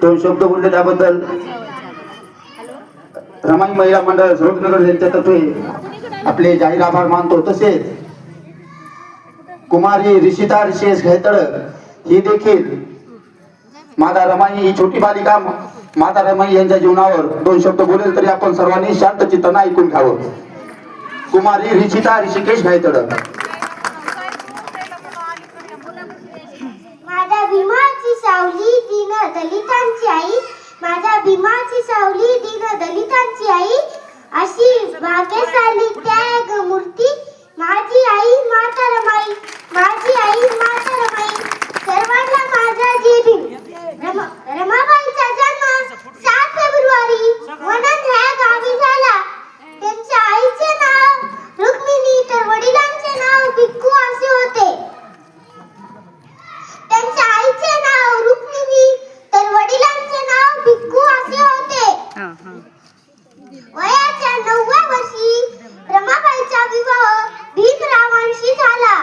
दोन शब्द बोलले त्याबद्दल रमाई महिला मंडळ झोटनगर यांच्यातर्फे आपले जाहीर आभार मानतो। तसेच कुमारी ऋषिता ऋषेश घैतड ही देखील माता रमाई ही छोटी बालिका माता रमाई यांच्या जीवनावर दोन शब्द बोलेल तरी आपण सर्वांनी शांत चित्ताने ऐकून घ्यावं। कुमारी ऋषिता ऋषिकेश घैतड। माझ्या भीमाची सावली दीन दलितांची आई, माझ्या भीमाची सावली दीन दलितांची आई, अशी भाग्यशाली त्याग मूर्ती माझी आई माता रमाई, माझी आई माता रमाई। सर्वांना माझा जय भीम। रमाबाईचा जन्म 7 फेब्रुवारी वनंद ह्या गावी झाला। त्यांच्या आईचे नाव रुक्मिणी तर वडिलांचे नाव भिक्खू असे होते। त्यांच्या आईचे नाव रुक्मिणी तर वडिलांचे नाव भिक्खू असे होते। वयाच्या 9व्या वर्षी रमाबाईचा विवाह भीमरावांशी झाला।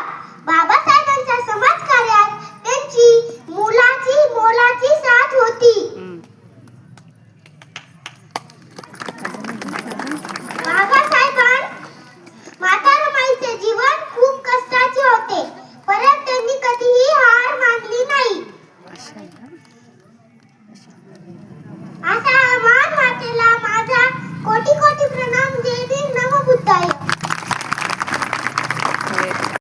बाबासाहेबांच्या समाजकार्यात त्यांची मोलाची साथ होती। बाबासाहेबां माता रमाईचे जीवन खूप कष्टाचे होते, परंतु त्यांनी कधीही हार मानली नाही। अशा महान मातेला माझा कोटी कोटी प्रणाम।